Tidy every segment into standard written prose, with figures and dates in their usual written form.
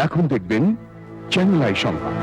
এখন দেখবেন channel I সংবাদ।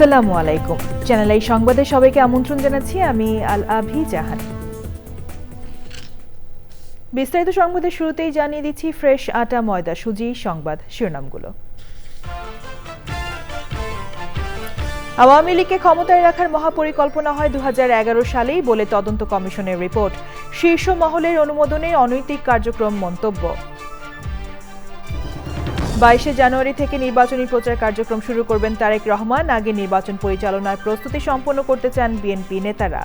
আসসালামু আলাইকুম। চ্যানেল আই সংবাদে সবাইকে আমন্ত্রণ জানাচ্ছি। আমি আল আভি জাহান। বিস্তারিত সংবাদের শুরুতেই জানিয়ে দিচ্ছি ফ্রেশ আটা ময়দা সুজি সংবাদ শিরোনামগুলো। আওয়ামী লীগকে ক্ষমতায় রাখার মহাপরিকল্পনা হয় 2011 সালেই বলে তদন্ত কমিশনের রিপোর্ট। শীর্ষ মহলের অনুমোদনে অনৈতিক কার্যক্রম মন্তব্য। 22 জানুয়ারি থেকে নির্বাচনী প্রচার কার্যক্রম শুরু করবেন তারেক রহমান। আগে নির্বাচন পরিচালনার প্রস্তুতি সম্পন্ন করতে চান বিএনপি নেতারা।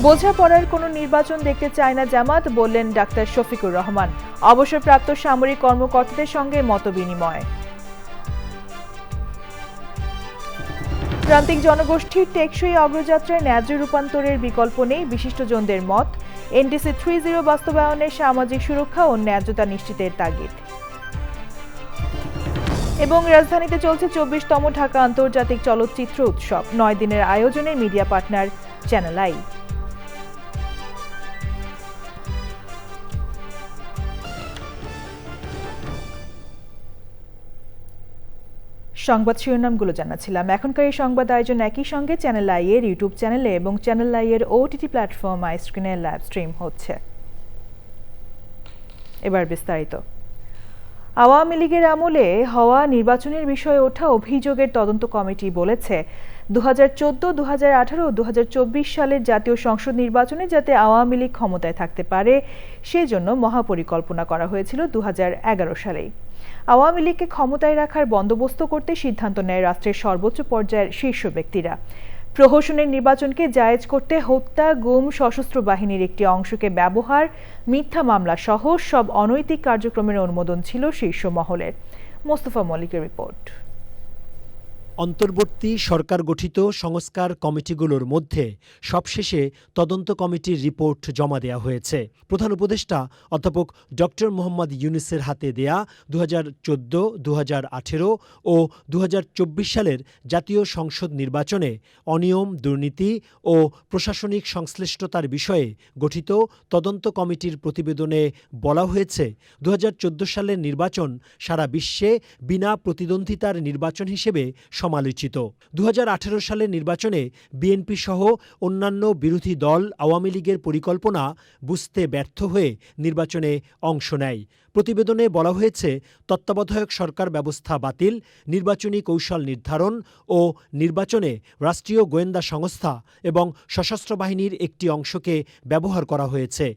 বোঝাপড়ার কোনো নির্বাচন দেখতে চায় না জামাত, বললেন ডাক্তার শফিকুর রহমান। অবসরপ্রাপ্ত সামরিক কর্মকর্তাদের সঙ্গে মতবিনিময়। প্রান্তিক জনগোষ্ঠীর টেকসই অগ্রযাত্রায় ন্যায্য রূপান্তরের বিকল্প নেই, বিশিষ্টজনদের মত। এনডিসি 3.0 বাস্তবায়নে সামাজিক সুরক্ষা ও ন্যায্যতা নিশ্চিতের তাগিদ। এবং রাজধানীতে চলছে 24তম ঢাকা আন্তর্জাতিক চলচ্চিত্র উৎসব। 9 দিনের আয়োজনের মিডিয়া পার্টনার চ্যানেল আই। সংবাদ শিরোনামগুলো জানাচ্ছিলাম। এখনকার এই সংবাদ আয়োজন একই সঙ্গে চ্যানেল আই এর ইউটিউব চ্যানেলে এবং চ্যানেল আই এর ওটিটি প্ল্যাটফর্ম আই স্ক্রিনে লাইভ স্ট্রিম হচ্ছে। এবার বিস্তারিত। আওয়ামী লীগের আমলে হওয়া নির্বাচনের বিষয়ে ওঠা অভিযোগের তদন্ত কমিটি বলেছে 2014, 2018 ও 2024 সালের জাতীয় সংসদ নির্বাচনে যাতে আওয়ামী লীগ ক্ষমতায় থাকতে পারে সেজন্য মহাপরিকল্পনা করা হয়েছিল 2011 সালেই। আওয়ামী লীগকে ক্ষমতায় রাখার বন্দোবস্ত করতে সিদ্ধান্ত নেয় রাষ্ট্রের সর্বোচ্চ পর্যায়ের শীর্ষ ব্যক্তিরা। প্রহসনের নির্বাচনকে জায়েজ করতে হত্যা, গুম, সশস্ত্র বাহিনীর একটি অংশকে ব্যবহার, মিথ্যা মামলা সহ সব অনৈতিক কার্যক্রমের অনুমোদন ছিল শীর্ষ মহলের। মোস্তফা মল্লিকের রিপোর্ট। অন্তর্বর্তী সরকার গঠিত সংস্কার কমিটিগুলোর মধ্যে সবশেষে তদন্ত কমিটির রিপোর্ট জমা দেয়া হয়েছে। প্রধান উপদেষ্টা অধ্যাপক ডক্টর মোহাম্মদ ইউনূসের হাতে দেয়া 2014, 2018 ও 2024 সালের জাতীয় সংসদ নির্বাচনে অনিয়ম, দুর্নীতি ও প্রশাসনিক সংশ্লিষ্টতার বিষয়ে গঠিত তদন্ত কমিটির প্রতিবেদনে বলা হয়েছে 2014 সালের নির্বাচন সারা বিশ্বে বিনা প্রতিদ্বন্দ্বিতার নির্বাচন হিসেবে সমালোচিত। 2018 সালের নির্বাচনে বিএনপি সহ অন্যান্য বিরোধী দল আওয়ামী লীগের পরিকল্পনা বুঝতে ব্যর্থ হয়ে নির্বাচনে অংশ নেয়। প্রতিবেদনে বলা হয়েছে তত্ত্বাবধায়ক সরকার ব্যবস্থা বাতিল, নির্বাচনী কৌশল নির্ধারণ ও নির্বাচনে রাষ্ট্রীয় গোয়েন্দা সংস্থা এবং সশস্ত্র বাহিনীর একটি অংশকে ব্যবহার করা হয়েছে।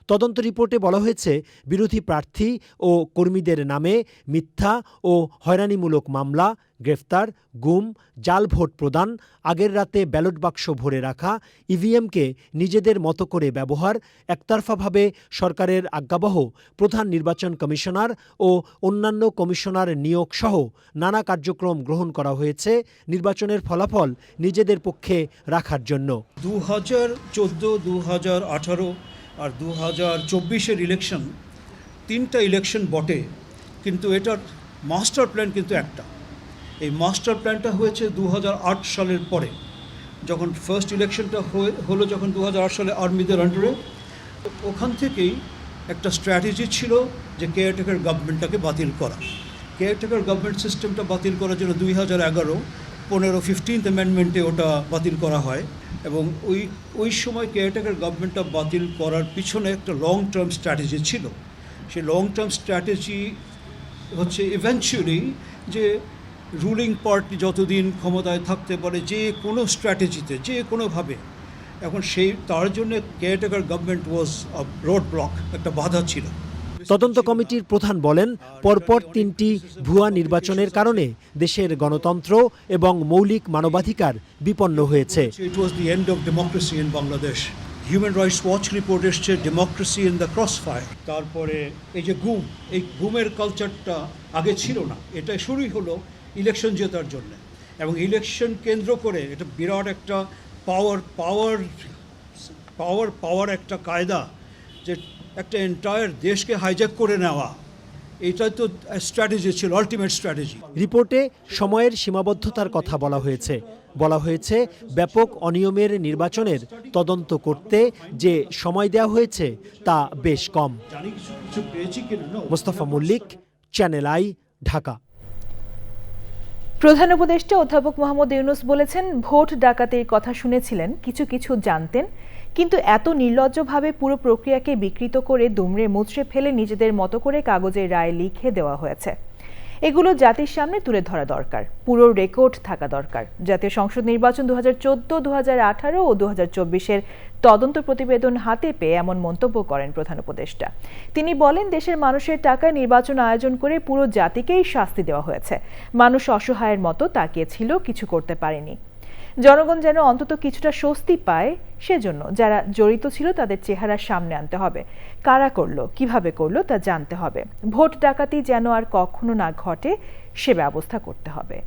তদন্ত রিপোর্টে বলা হয়েছে বিরোধী প্রার্থী ও কর্মীদের নামে মিথ্যা ও হয়রানিমূলক মামলা, গ্রেফতার, গুম, জাল ভোট প্রদান, আগের রাতে ব্যালট বাক্স ভরে রাখা, ইভিএমকে নিজেদের মতো করে ব্যবহার, একতরফাভাবে সরকারের আজ্ঞাবহ প্রধান নির্বাচন কমিশনার ও অন্যান্য কমিশনার নিয়োগ সহ নানা কার্যক্রম গ্রহণ করা হয়েছে নির্বাচনের ফলাফল নিজেদের পক্ষে রাখার জন্য। 2014, 2018 আর 2024 ইলেকশন, 3টা ইলেকশন বটে, কিন্তু এটার মাস্টার প্ল্যান কিন্তু একটা। এই মাস্টার প্ল্যানটা হয়েছে 2008 সালের পরে, যখন ফার্স্ট ইলেকশনটা হলো, যখন 2008 সালে আর্মিদের আন্ডারে। ওখান থেকেই একটা স্ট্র্যাটেজি ছিল যে কেয়ারটেকার গভর্নমেন্টটাকে বাতিল করা। কেয়ারটেকার গভর্নমেন্ট সিস্টেমটা বাতিল করার জন্য 2011, 15th অ্যামেন্ডমেন্টে ওটা বাতিল করা হয়। এবং ওই সময় কেয়ারটেকার গভর্নমেন্টটা বাতিল করার পিছনে একটা লং টার্ম স্ট্র্যাটেজি ছিল। সেই লং টার্ম স্ট্র্যাটেজি হচ্ছে ইভেনচুয়ালি যে রুলিং পার্টি যতদিন ক্ষমতায় থাকতে পারে যে কোনো স্ট্র্যাটেজিতে, যে কোনোভাবে, এখন তার জন্য কেয়ারটেকার গভর্নমেন্ট ওয়াজ রোড ব্লক, একটা বাধা ছিল। তদন্ত কমিটির প্রধান বলেন, পরপর 3টি ভুয়া নির্বাচনের কারণে দেশের গণতন্ত্র এবং মৌলিক মানবাধিকার বিপন্ন হয়েছে। It was the end of democracy in Bangladesh. Human rights watch report এসছে ডেমোক্রেসি ইন দ্য ক্রসফায়ার। তারপরে এই যে এই গুমের কালচারটা আগে ছিল না, এটা শুরুই হলো ইলেকশন জেতার জন্য, এবং ইলেকশন কেন্দ্র করে এটা বিরাট একটা পাওয়ার একটা কায়দা, যে একটা এন্টায়ার দেশকে হাইজ্যাক করে নেওয়া, এটা তো স্ট্র্যাটেজি ছিল, আলটিমেট স্ট্র্যাটেজি। রিপোর্টে সময়ের সীমাবদ্ধতার কথা বলা হয়েছে ব্যাপক অনিয়মের নির্বাচনের তদন্ত করতে যে সময় দেওয়া হয়েছে তা বেশ কম। Mostafa Mallik, Channel I, Dhaka. প্রধান উপদেষ্টা অধ্যাপক মোহাম্মদ ইউনূস বলেছেন, ভোট ডাকাতির কথা শুনেছিলেন, কিছু কিছু জানতেন, কিন্তু এত নির্লজ্জভাবে পুরো প্রক্রিয়াকে বিকৃত করে দুমড়ে মুচড়ে ফেলে নিজেদের মতো করে কাগজে রায় লিখে দেওয়া হয়েছে। এগুলো জাতির সামনে তুলে ধরা দরকার, পুরো রেকর্ড থাকা দরকার। জাতীয় সংসদ নির্বাচন 2014, 2018 ও 2024-এর তদন্ত প্রতিবেদন হাতে পেয়ে এমন মন্তব্য করেন প্রধান উপদেষ্টা। তিনি বলেন, দেশের মানুষের টাকায় নির্বাচন আয়োজন করে পুরো জাতিকেই শাস্তি দেওয়া হয়েছে। মানুষ অসহায়ের মতো তাকিয়েছিল, কিছু করতে পারেনি। জনগণ যেন অন্তত কিছুটা স্বস্তি পায়, সেজন্য যারা জড়িত ছিল তাদের চেহারা সামনে আনতে হবে। কারা করলো, কিভাবে করলো তা জানতে হবে। ভোট ডাকাতি যেন আর কখনো না ঘটে, সে ব্যবস্থা করতে হবে।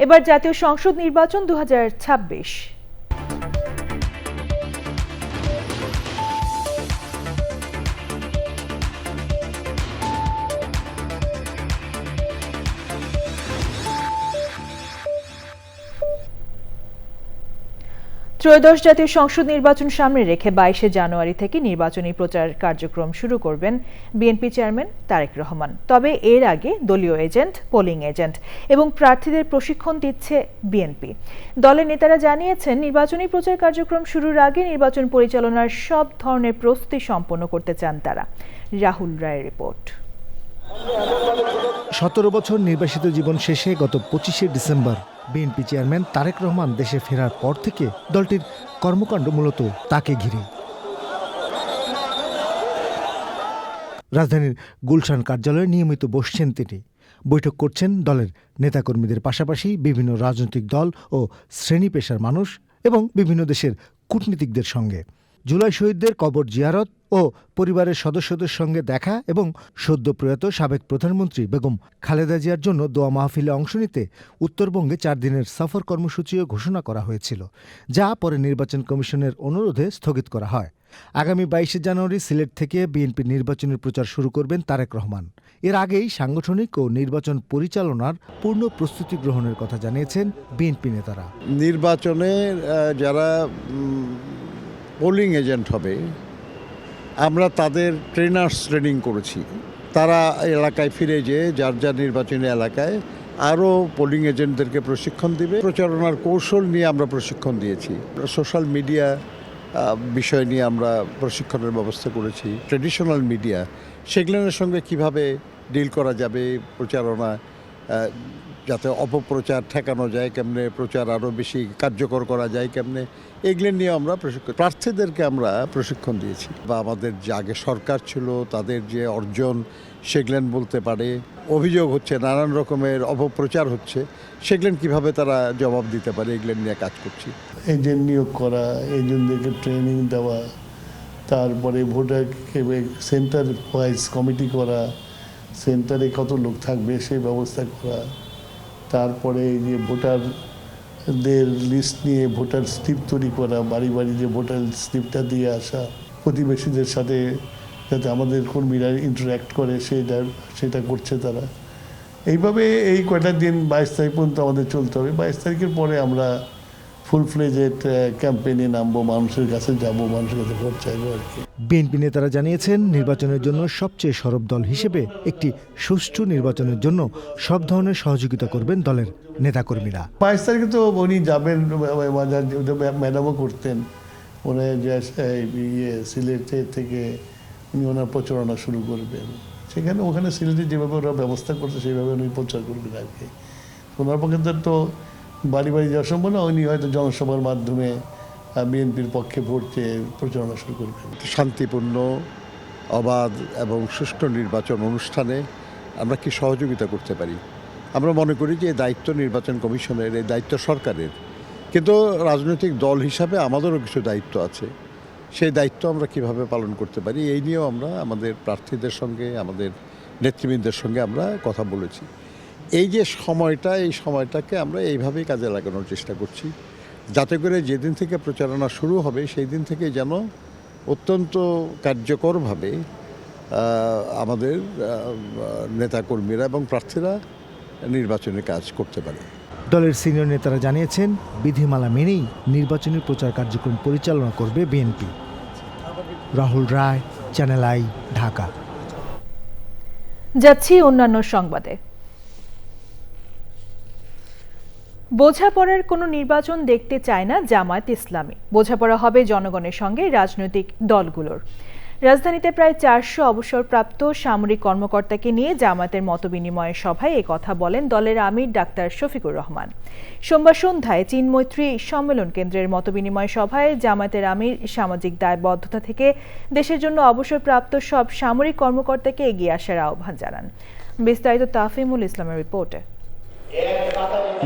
এবার জাতীয় সংসদ নির্বাচন 2026। ত্রয়োদশ জাতীয় সংসদ নির্বাচন সামনে রেখে 22শে জানুয়ারি থেকে নির্বাচনী প্রচার কার্যক্রম শুরু করবেন বিএনপি চেয়ারম্যান তারেক রহমান। তবে এর আগে দলীয় এজেন্ট, পোলিং এজেন্ট এবং প্রার্থীদের প্রশিক্ষণ দিচ্ছে বিএনপি। দলের নেতারা জানিয়েছেন, নির্বাচনী প্রচার কার্যক্রম শুরুর আগে নির্বাচন পরিচালনার সব ধরনের প্রস্তুতি সম্পন্ন করতে চান তারা। রাহুল রায়ের রিপোর্ট। 17 বছর নির্বাসিত জীবন শেষে গত 25শে December BNP chairman Tarek Rahman দেশে ফেরার পর থেকে দলটির কর্মকাণ্ড মূলত তাকে ঘিরে। রাজধানীর গুলশান কার্যালয়ে নিয়মিত বসছেন তিনি। বৈঠক করছেন দলের নেতাকর্মীদের পাশাপাশি বিভিন্ন রাজনৈতিক দল ও শ্রেণী পেশার মানুষ এবং বিভিন্ন দেশের কূটনীতিকদের সঙ্গে। জুলাই শহীদদের কবর জিয়ারত ও পরিবারের সদস্যদের সঙ্গে দেখা এবং সদ্য প্রয়াত সাবেক প্রধানমন্ত্রী বেগম খালেদা জিয়ার জন্য দোয়া মাহফিলে অংশ নিতে উত্তরবঙ্গে 4 দিনের সফর কর্মসূচিও ঘোষণা করা হয়েছিল, যা পরে নির্বাচন কমিশনের অনুরোধে স্থগিত করা হয়। আগামী 22শে জানুয়ারি সিলেট থেকে বিএনপির নির্বাচনের প্রচার শুরু করবেন তারেক রহমান। এর আগেই সাংগঠনিক ও নির্বাচন পরিচালনার পূর্ণ প্রস্তুতি গ্রহণের কথা জানিয়েছেন বিএনপি নেতারা। নির্বাচনের যারা পোলিং এজেন্ট হবে, আমরা তাদের ট্রেনিং করেছি। তারা এলাকায় ফিরে যেয়ে যার যার নির্বাচনী এলাকায় আরও পোলিং এজেন্টদেরকে প্রশিক্ষণ দিবে। প্রচারণার কৌশল নিয়ে আমরা প্রশিক্ষণ দিয়েছি। সোশ্যাল মিডিয়া বিষয় নিয়ে আমরা প্রশিক্ষণের ব্যবস্থা করেছি। ট্র্যাডিশনাল মিডিয়া, সেগুলোর সঙ্গে কিভাবে ডিল করা যাবে, প্রচারণা যাতে অপপ্রচার ঠেকানো যায় কেমনে, প্রচার আরও বেশি কার্যকর করা যায় কেমনে, এগুলো নিয়ে আমরা প্রার্থীদেরকে আমরা প্রশিক্ষণ দিয়েছি। বা আমাদের যে আগে সরকার ছিল তাদের যে অর্জন সেগুলেন বলতে পারে, অভিযোগ হচ্ছে নানান রকমের অপপ্রচার হচ্ছে, সেগুলেন কিভাবে তারা জবাব দিতে পারে, এগুলো নিয়ে কাজ করছি। এজেন্ট নিয়োগ করা, এজেন্টদেরকে ট্রেনিং দেওয়া, তারপরে ভোটারকে সেন্টার ওয়াইজ কমিটি করা, সেন্টারে কত লোক থাকবে সেই ব্যবস্থা করা, তারপরে যে ভোটারদের লিস্ট নিয়ে ভোটার স্লিপ তৈরি করা, বাড়ি বাড়ি যে ভোটার স্লিপটা দিয়ে আসা, প্রতিবেশীদের সাথে যাতে আমাদের কর্মীরা ইন্টারাক্ট করে সেটা করছে তারা। এইভাবে এই কয়টা দিন 22 তারিখ পর্যন্ত আমাদের চলতে হবে। 22 তারিখের পরে আমরা ফুল ফ্লেজেড ক্যাম্পেইনে নামবো, মানুষের কাছে যাবো, মানুষের কাছে ভোট চাইবো আর কি। বিএনপি নেতারা জানিয়েছেন, নির্বাচনের জন্য সবচেয়ে সরব দল হিসেবে একটি সুষ্ঠু নির্বাচনের জন্য সব ধরনের সহযোগিতা করবেন দলের নেতাকর্মীরা। 22 তারিখে তো উনি যাবেন, ম্যাডামও করতেন, উনি সিলেটে থেকে উনি ওনার প্রচারণা শুরু করবেন। সেখানে ওখানে সিলেটে যেভাবে ওরা ব্যবস্থা করছে সেইভাবে উনি প্রচার করবেন আর কি। ওনার পক্ষে তো বাড়ি বাড়ি যাওয়া সম্ভব না, উনি হয়তো জনসভার মাধ্যমে বিএনপির পক্ষে ভোট চেয়ে প্রচারণা শুরু করবেন। শান্তিপূর্ণ, অবাধ এবং সুষ্ঠু নির্বাচন অনুষ্ঠানে আমরা কি সহযোগিতা করতে পারি? আমরা মনে করি যে এই দায়িত্ব নির্বাচন কমিশনের, এই দায়িত্ব সরকারের, কিন্তু রাজনৈতিক দল হিসাবে আমাদেরও কিছু দায়িত্ব আছে। সেই দায়িত্ব আমরা কিভাবে পালন করতে পারি এই নিয়েও আমরা আমাদের প্রার্থীদের সঙ্গে, আমাদের নেতৃবৃন্দের সঙ্গে আমরা কথা বলেছি। এই যে সময়টা, এই সময়টাকে আমরা এইভাবেই কাজে লাগানোর চেষ্টা করছি, যাতে করে যেদিন থেকে প্রচারণা শুরু হবে সেই দিন থেকে যেন অত্যন্ত কার্যকরভাবে আমাদের নেতাকর্মীরা এবং প্রার্থীরা নির্বাচনের কাজ করতে পারে। দলের সিনিয়র নেতারা জানিয়েছেন, বিধিমালা মেনেই নির্বাচনী প্রচার কার্যক্রম পরিচালনা করবে বিএনপি। রাহুল রায়, চ্যানেল আই, ঢাকা। যাচ্ছি অন্যান্য সংবাদে। বোঝাপড়ার কোনো নির্বাচন দেখতে চায় না জামায়াত ইসলামী। বোঝাপড়া হবে জনগণের সঙ্গে রাজনৈতিক দলগুলোর। রাজধানীতে প্রায় ৪০০ অবসরপ্রাপ্ত সামরিক কর্মকর্তাকে নিয়ে জামায়াতের মতবিনিময় সভায় এ কথা বলেন দলের আমির ডাক্তার শফিকুর রহমান। সোমবার সন্ধ্যায় চীন মৈত্রী সম্মেলন কেন্দ্রের মতবিনিময় সভায় জামায়াতের আমির সামাজিক দায়বদ্ধতা থেকে দেশের জন্য অবসরপ্রাপ্ত সব সামরিক কর্মকর্তাকে এগিয়ে আসার আহ্বান জানান। বিস্তারিত তাফিমুল ইসলামের রিপোর্টে।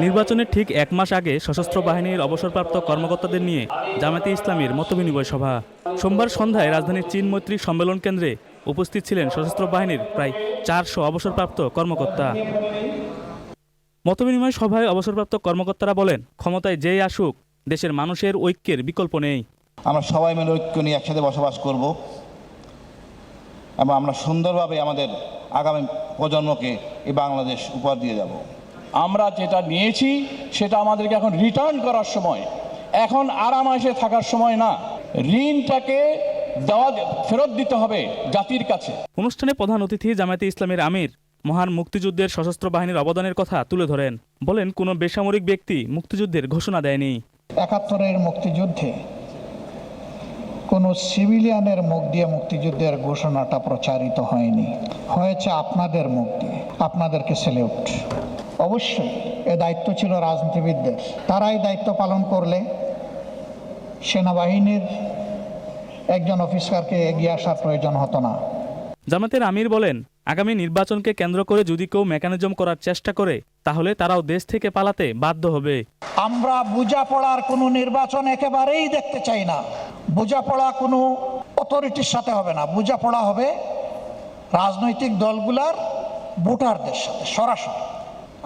নির্বাচনের ঠিক ১ মাস আগে সশস্ত্র বাহিনীর অবসরপ্রাপ্ত কর্মকর্তাদের নিয়ে জামায়াতে ইসলামীর মতবিনিময় সভা। সোমবার সন্ধ্যায় রাজধানীর চীন মৈত্রী সম্মেলন কেন্দ্রে উপস্থিত ছিলেন সশস্ত্র বাহিনীর প্রায় ৪০০ অবসরপ্রাপ্ত কর্মকর্তা। মতবিনিময় সভায় অবসরপ্রাপ্ত কর্মকর্তারা বলেন, ক্ষমতায় যেই আসুক দেশের মানুষের ঐক্যের বিকল্প নেই। আমরা সবাই মিলে ঐক্য নিয়ে একসাথে বসবাস করব এবং আমরা সুন্দরভাবে আমাদের আগামী প্রজন্মকে এই বাংলাদেশ উপহার দিয়ে যাব। আমরা যেটা নিয়েছি সেটা আমাদেরকে এখন রিটার্ন করার সময়, এখন আরামায়েশে থাকার সময় না। ঋণটাকে ফেরত দিতে হবে জাতির কাছে। অনুষ্ঠানে প্রধান অতিথি জামায়াতে ইসলামীর আমির মহান মুক্তিযুদ্ধের সশস্ত্র বাহিনীর অবদানের কথা তুলে ধরেন। বলেন, কোনো বেসামরিক ব্যক্তি মুক্তিযুদ্ধের ঘোষণা দেয়নি। ৭১-এর মুক্তিযুদ্ধে কোনো সিভিলিয়ানের মুখ দিয়ে মুক্তিযুদ্ধের ঘোষণাটা প্রচারিত হয়নি, হয়েছে আপনাদের মুখ দিয়ে। আপনাদেরকে স্যালিউট। অবশ্যই এ দায়িত্ব ছিল রাজনীতিবিদদের। তারাই দায়িত্ব পালন করলে সেনাবাহিনীর একজন অফিসারকে এগিয়ে আসার প্রয়োজন হতো না। জামায়াতের আমির বলেন, আগামী নির্বাচনকে কেন্দ্র করে যদি কেউ মেকানিজম করার চেষ্টা করে তাহলে তারাও দেশ থেকে পালাতে বাধ্য হবে। আমরা বোঝাপড়ার কোনো নির্বাচন একেবারেই দেখতে চাই না। বোঝাপড়া কোনো অথরিটির সাথে হবে না। বোঝাপড়া হবে রাজনৈতিক দলগুলার ভোটারদের সাথে সরাসরি।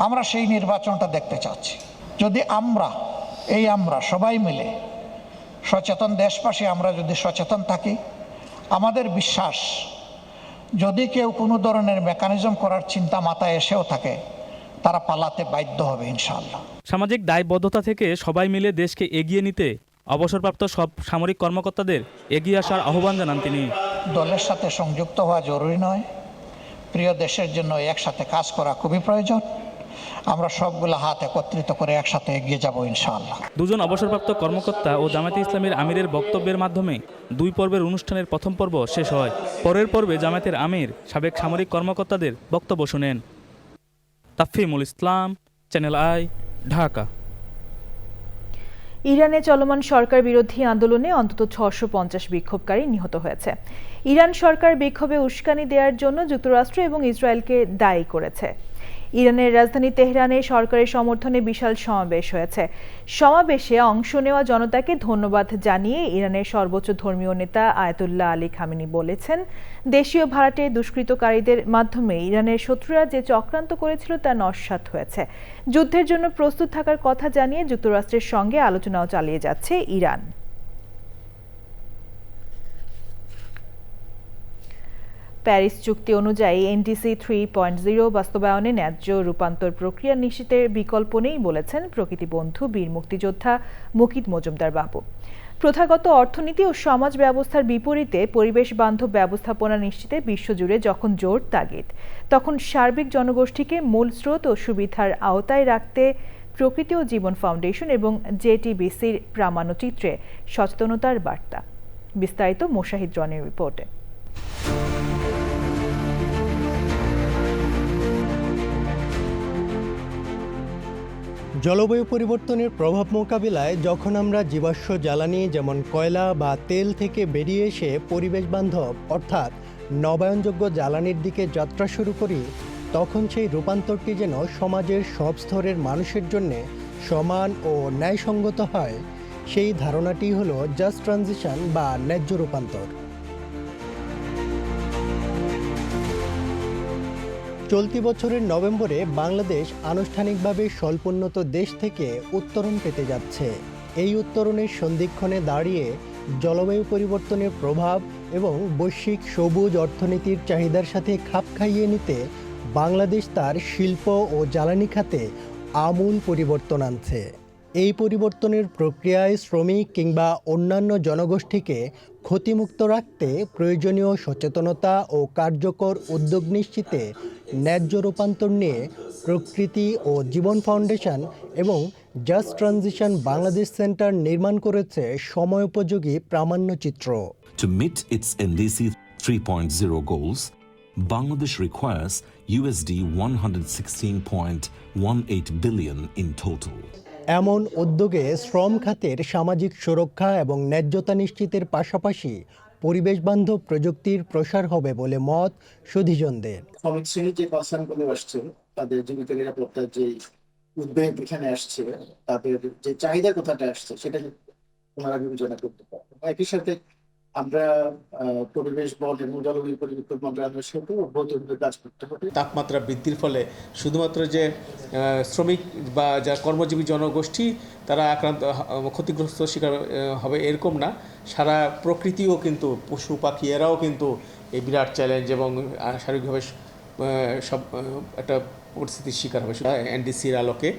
আমরা সেই নির্বাচনটা দেখতে চাচ্ছি। যদি আমরা সবাই মিলে সচেতন দেশবাসী, আমরা যদি সচেতন থাকি, আমাদের বিশ্বাস যদি কেউ কোনো ধরনের মেকানিজম করার চিন্তা মাথায় এসেও থাকে তারা পালাতে বাধ্য হবে ইনশাআল্লাহ। সামাজিক দায়বদ্ধতা থেকে সবাই মিলে দেশকে এগিয়ে নিতে অবসরপ্রাপ্ত সব সামরিক কর্মকর্তাদের এগিয়ে আসার আহ্বান জানান তিনি। দলের সাথে সংযুক্ত হওয়া জরুরি নয়, প্রিয় দেশের জন্য একসাথে কাজ করা খুবই প্রয়োজন। আমরা সবগুলো হাত একত্রিত করে একসাথে এগিয়ে যাব ইনশাআল্লাহ। দুজন অবসরপ্রাপ্ত কর্মকর্তা ও জামায়াতে ইসলামীর আমিরের বক্তব্যের মাধ্যমে ২ পর্বের অনুষ্ঠানের প্রথম পর্ব শেষ হয়। পরের পর্বে জামায়াতের আমির সাবেক সামরিক কর্মকর্তাদের বক্তব্য শুনেন। তাফিমুল ইসলাম, চ্যানেল আই, ঢাকা। ইরানে চলমান সরকার বিরোধী আন্দোলনে অন্তত ৬৫০ বিক্ষোভকারী নিহত হয়েছে। ইরান সরকার বিক্ষোভে উস্কানি দেওয়ার জন্য যুক্তরাষ্ট্র এবং ইসরায়েলকে দায়ী করেছে। ইরানের রাজধানী তেহরানে সরকারের সমর্থনে বিশাল সমাবেশ হয়েছে। সমাবেশে অংশ নেওয়া জনতাকে ধন্যবাদ জানিয়ে ইরানের সর্বোচ্চ ধর্মীয় নেতা আয়াতুল্লাহ আলী খামেনি বলেছেন, দেশীয় ভাড়াটে দুষ্কৃতকারীদের মাধ্যমে ইরানের শত্রুরা যে চক্রান্ত করেছিল তা নস্যাৎ হয়েছে। যুদ্ধের জন্য প্রস্তুত থাকার কথা জানিয়ে যুক্তরাষ্ট্রের সঙ্গে আলোচনাও চালিয়ে যাচ্ছে ইরান। প্যারিস চুক্তি অনুযায়ী এনডিসি 3.0 বাস্তবায়নে ন্যায্য রূপান্তর প্রক্রিয়া নিশ্চিতের বিকল্প নেই বলেছেন প্রকৃতিবন্ধু বীর মুক্তিযোদ্ধা মুকিত মজুমদার বাবু। প্রথাগত অর্থনীতি ও সমাজ ব্যবস্থার বিপরীতে পরিবেশ বান্ধব ব্যবস্থাপনা নিশ্চিতে বিশ্বজুড়ে যখন জোর তাগিদ, তখন সার্বিক জনগোষ্ঠীকে মূল স্রোত ও সুবিধার আওতায় রাখতে প্রকৃতি ও জীবন ফাউন্ডেশন এবং জেটিবিসির প্রামাণ্যচিত্রে সচেতনতার বার্তা। বিস্তারিত মোশাহিদ রনের রিপোর্টে। জলবায়ু পরিবর্তনের প্রভাব মোকাবিলায় যখন আমরা জীবাশ্ম জ্বালানি যেমন কয়লা বা তেল থেকে বেরিয়ে এসে পরিবেশ বান্ধব অর্থাৎ নবায়নযোগ্য জ্বালানির দিকে যাত্রা শুরু করি, তখন সেই রূপান্তরটি যেন সমাজের সব স্তরের মানুষের জন্য সমান ও ন্যায়সঙ্গত হয়, সেই ধারণাটি হলো জাস্ট ট্রানজিশন বা ন্যায্য রূপান্তর। চলতি বছরের নভেম্বরে বাংলাদেশ আনুষ্ঠানিকভাবে স্বল্পোন্নত দেশ থেকে উত্তরণ পেতে যাচ্ছে। এই উত্তরণের সন্ধিক্ষণে দাঁড়িয়ে জলবায়ু পরিবর্তনের প্রভাব এবং বৈশ্বিক সবুজ অর্থনীতির চাহিদার সাথে খাপ খাইয়ে নিতে বাংলাদেশ তার শিল্প ও জ্বালানি খাতে আমূল পরিবর্তন আনছে। এই পরিবর্তনের প্রক্রিয়ায় শ্রমিক কিংবা অন্যান্য জনগোষ্ঠীকে ক্ষতিমুক্ত রাখতে প্রয়োজনীয় সচেতনতা ও কার্যকর উদ্যোগ নিশ্চিতে ন্যায্য রূপান্তর নিয়ে প্রকৃতি ও জীবন ফাউন্ডেশন এবং জাস্ট ট্রানজিশন বাংলাদেশ সেন্টার নির্মাণ করেছে সময়োপযোগী প্রামাণ্যচিত্র। To meet its NDC 3.0 goals, Bangladesh requires USD 116.18 billion in total. এমন উদ্যোগে শ্রম খাতের সামাজিক সুরক্ষা এবং ন্যায্যতা নিশ্চিতের পাশাপাশি পরিবেশ বান্ধব প্রযুক্তির প্রসার হবে বলে মত সুধীজনদের। শ্রমিক শ্রেণীর যে কনসার্নগুলো আসছে, তাদের জীবিকা নিরাপত্তার যে উদ্বেগ এখানে আসছে, তাদের যে চাহিদার কথাটা আসছে, সেটা ওনারা বিবেচনা করতে পারবে। একই সাথে আমরা পরিবেশ বন এবং জলবায়ু পরিবর্তন মন্ত্রণালয়ের সাথে অভ্যন্তরীণ কাজ করতে হবে। তাপমাত্রা বৃদ্ধির ফলে শুধুমাত্র যে শ্রমিক বা যা কর্মজীবী জনগোষ্ঠী তারা ক্ষতিগ্রস্ত শিকার হবে এরকম না, সারা প্রকৃতিও কিন্তু পশু পাখি এরাও কিন্তু এই বিরাট চ্যালেঞ্জ এবং শারীরিকভাবে সব একটা পরিস্থিতির শিকার হবে। এনডিসির আলোকে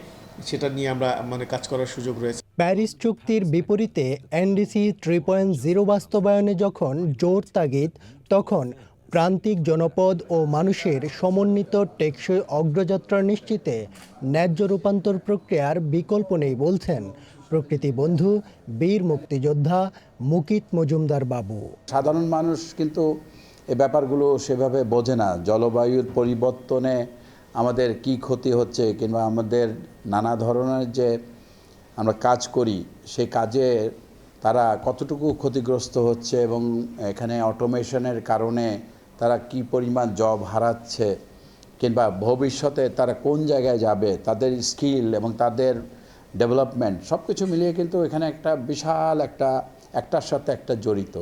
সেটা নিয়ে আমরা কাজ করার সুযোগ রয়েছে। প্যারিস চুক্তির বিপরীতে এনডিসি 3.0 বাস্তবায়নে যখন জোর তাগিদ, তখন প্রান্তিক জনপদ ও মানুষের সমন্বিত টেকসই অগ্রযাত্রা নিশ্চিতে ন্যায্য রূপান্তর প্রক্রিয়ার বিকল্প নেই বলছেন প্রকৃতি বন্ধু বীর মুক্তিযোদ্ধা মুকিত মজুমদার বাবু। সাধারণ মানুষ কিন্তু এই ব্যাপারগুলো সেভাবে বোঝে না। জলবায়ুর পরিবর্তনে আমাদের কি ক্ষতি হচ্ছে কিংবা আমাদের নানা ধরনের যে আমরা কাজ করি সেই কাজে তারা কতটুকু ক্ষতিগ্রস্ত হচ্ছে এবং এখানে অটোমেশনের কারণে তারা কি পরিমাণ জব হারাচ্ছে কিংবা ভবিষ্যতে তারা কোন জায়গায় যাবে, তাদের স্কিল এবং তাদের ডেভেলপমেন্ট সব কিছু মিলিয়ে কিন্তু এখানে একটা বিশাল একটার সাথে একটা জড়িত।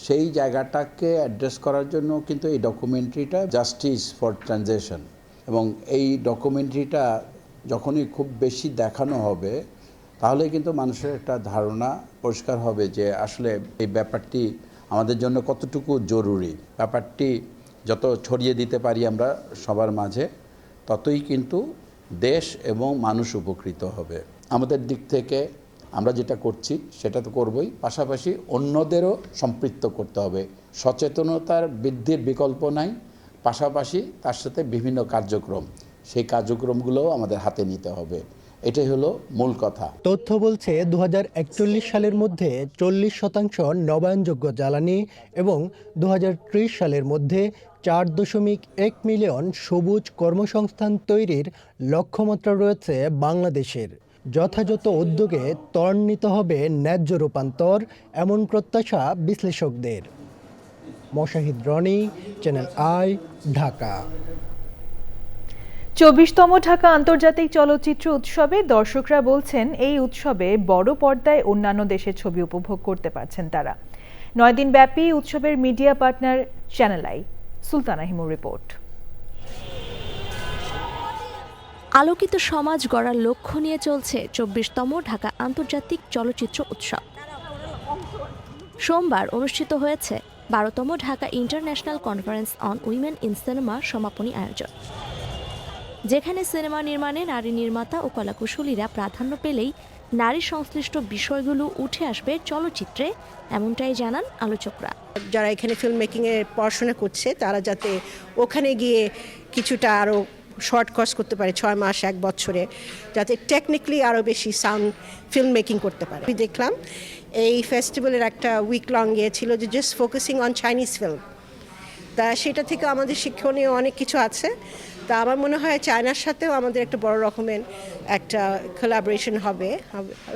সেই জায়গাটাকে অ্যাড্রেস করার জন্য কিন্তু এই ডকুমেন্টারিটা জাস্টিস ফর ট্রানজিশন, এবং এই ডকুমেন্টারিটা যখনই খুব বেশি দেখানো হবে তাহলে কিন্তু মানুষের একটা ধারণা পরিষ্কার হবে যে আসলে এই ব্যাপারটি আমাদের জন্য কতটুকু জরুরি। ব্যাপারটি যত ছড়িয়ে দিতে পারি আমরা সবার মাঝে, ততই কিন্তু দেশ এবং মানুষ উপকৃত হবে। আমাদের দিক থেকে আমরা যেটা করছি সেটা তো করবই, পাশাপাশি অন্যদেরও সম্পৃক্ত করতে হবে। সচেতনতার বৃদ্ধির বিকল্প নাই, পাশাপাশি তার সাথে বিভিন্ন কার্যক্রম, সেই কার্যক্রমগুলোও আমাদের হাতে নিতে হবে। এটাই হলো মূল কথা। তথ্য বলছে 2041 সালের মধ্যে 40% নবায়নযোগ্য জ্বালানি এবং 2030 সালের মধ্যে 4.1 মিলিয়ন সবুজ কর্মসংস্থান তৈরির লক্ষ্যমাত্রা রয়েছে বাংলাদেশের। যথাযথ উদ্যোগে ত্বরান্বিত হবে ন্যায্য রূপান্তর, এমন প্রত্যাশা বিশ্লেষকদের। Moshahid Roni, Channel I, Dhaka. 24তম ঢাকা আন্তর্জাতিক চলচ্চিত্র উৎসবে দর্শকরা বলছেন এই উৎসবে বড় পর্দায় অন্যান্য দেশের ছবি উপভোগ করতে পারছেন তারা। 9 দিন ব্যাপী উৎসবের media partner Channel I. Sultana হিমুর রিপোর্ট। আলোকিত সমাজ গড়ার লক্ষ্য নিয়ে চলছে 24তম ঢাকা আন্তর্জাতিক চলচ্চিত্র উৎসব। সোমবার অনুষ্ঠিত হয়েছে 12তম Dhaka international conference on women in cinema সমাপনী আয়োজন, যেখানে সিনেমা নির্মাণে নারী নির্মাতা ও কলাকুশলীরা প্রাধান্য পেলেই নারী সংশ্লিষ্ট বিষয়গুলো উঠে আসবে চলচ্চিত্রে, এমনটাই জানান আলোচকরা। যারা এখানে ফিল্ম মেকিংয়ে পড়াশোনা করছে তারা যাতে ওখানে গিয়ে কিছুটা আরও শর্ট কোর্স করতে পারে, 6 মাস 1 বছরে, যাতে টেকনিক্যালি আরও বেশি সাউন্ড ফিল্ম মেকিং করতে পারে। আমি দেখলাম এই ফেস্টিভ্যালের একটা উইক লং ইয়ে ছিল যে just focusing on Chinese film, তা সেটা থেকে আমাদের শিক্ষণীয় অনেক কিছু আছে। তা আমার মনে হয় চায়নার সাথেও আমাদের একটা বড় রকমের একটা কোলাবোরেশন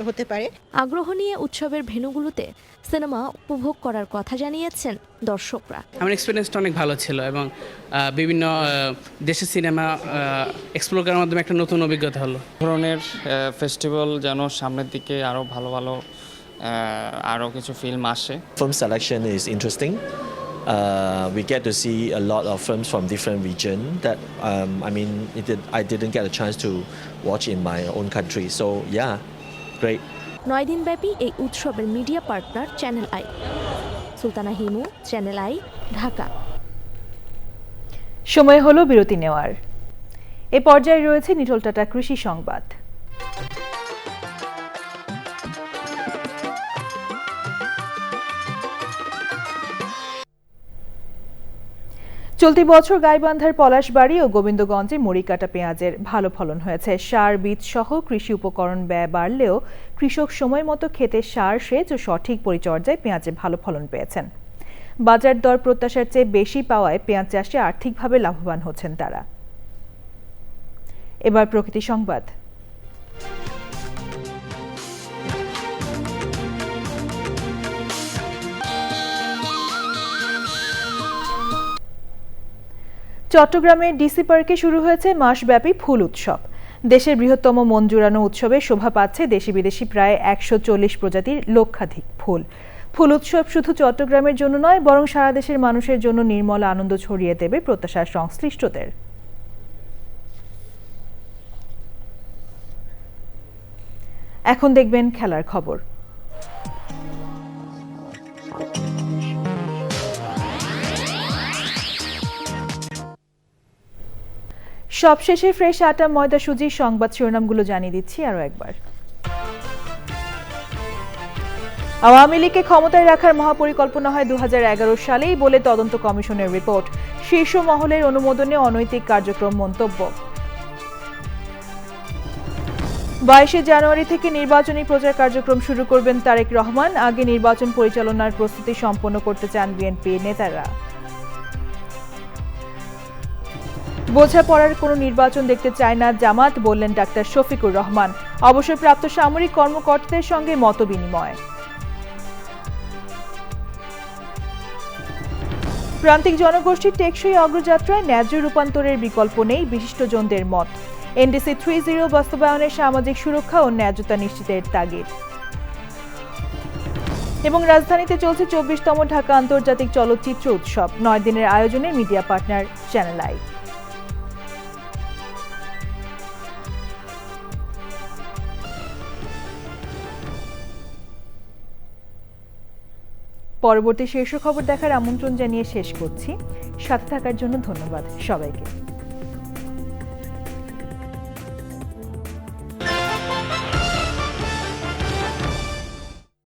হতে পারে। আগ্রহ নিয়ে উৎসবের ভেন্যুগুলোতে সিনেমা উপভোগ করার কথা জানিয়েছেন দর্শকরা। আমার এক্সপিরিয়েন্সটা অনেক ভালো ছিল এবং বিভিন্ন দেশের সিনেমা এক্সপ্লোর করার মাধ্যমে একটা নতুন অভিজ্ঞতা হলো। ধরনের ফেস্টিভ্যাল যেন সামনের দিকে আরও ভালো ভালো আরও কিছু ফিল্ম আসে। Film selection is interesting. We get to see a lot of films from different regions that I didn't get a chance to watch in my own country. So yeah, great. 9 দিনব্যাপী এই উৎসবের media partner Channel I. Sultana Himu, channel I, Dhaka. সময় হলো বিরতি নেওয়ার। এ পর্যায়ে রয়েছে Nitol tata কৃষি সংবাদ। চলতি বছর গাইবান্ধার পলাশবাড়ি ও গোবিন্দগঞ্জে মরিকাটা পেঁয়াজের ভালো ফলন হয়েছে। সার বীজ সহ কৃষি উপকরণ ব্যয় বাড়লেও কৃষক সময় মতো ক্ষেতে সার সেচ ও সঠিক পরিচর্যায় পেঁয়াজে ভালো ফলন পেয়েছেন। বাজার দর প্রত্যাশার চেয়ে বেশি পাওয়ায় পেঁয়াজ চাষে আর্থিকভাবে লাভবান হচ্ছেন তারা। এবার প্রকৃতি সংবাদ। চট্টগ্রামের ডিসি পার্কে শুরু হয়েছে মাসব্যাপী ফুল উৎসব। দেশের বৃহত্তম মন জুড়ানো উৎসবে শোভা পাচ্ছে দেশি বিদেশি প্রায় 140 প্রজাতির লক্ষাধিক ফুল। ফুল উৎসব শুধু চট্টগ্রামের জন্য নয়, বরং সারা দেশের মানুষের জন্য নির্মল আনন্দ ছড়িয়ে দেবে প্রত্যাশা সংশ্লিষ্টদের। এখন দেখবেন খেলার খবর। সবশেষে ফ্রেশ আটা ময়দা সুজির সংবাদ শিরোনামগুলো জানিয়ে দিচ্ছি আরও একবার। আওয়ামী লীগকে ক্ষমতায় রাখার মহাপরিকল্পনা হয় 2011 সালেই বলে তদন্ত কমিশনের রিপোর্ট। শীর্ষ মহলের অনুমোদনে অনৈতিক কার্যক্রম মন্তব্য। 22 জানুয়ারি থেকে নির্বাচনী প্রচার কার্যক্রম শুরু করবেন তারেক রহমান। আগে নির্বাচন পরিচালনার প্রস্তুতি সম্পন্ন করতে চান বিএনপি নেতারা। বোঝাপড়ার কোনো নির্বাচন দেখতে চায় না জামাত, বললেন ডাক্তার শফিকুর রহমান। অবসরপ্রাপ্ত সামরিক কর্মকর্তাদের সঙ্গে মতবিনিময়। প্রান্তিক জনগোষ্ঠীর টেকসই অগ্রযাত্রায় ন্যায্য রূপান্তরের বিকল্প নেই বিশিষ্টজনদের মত। এনডিসি 3.0 বাস্তবায়নে সামাজিক সুরক্ষা ও ন্যায্যতা নিশ্চিতের তাগিদ। এবং রাজধানীতে চলছে 24তম ঢাকা আন্তর্জাতিক চলচ্চিত্র উৎসব। 9 দিনের আয়োজনে মিডিয়া পার্টনার চ্যানেল আই। পরবর্তী শীর্ষ খবর দেখার আমন্ত্রণ জানিয়ে শেষ করছি। সাথে থাকার জন্য ধন্যবাদ সবাইকে।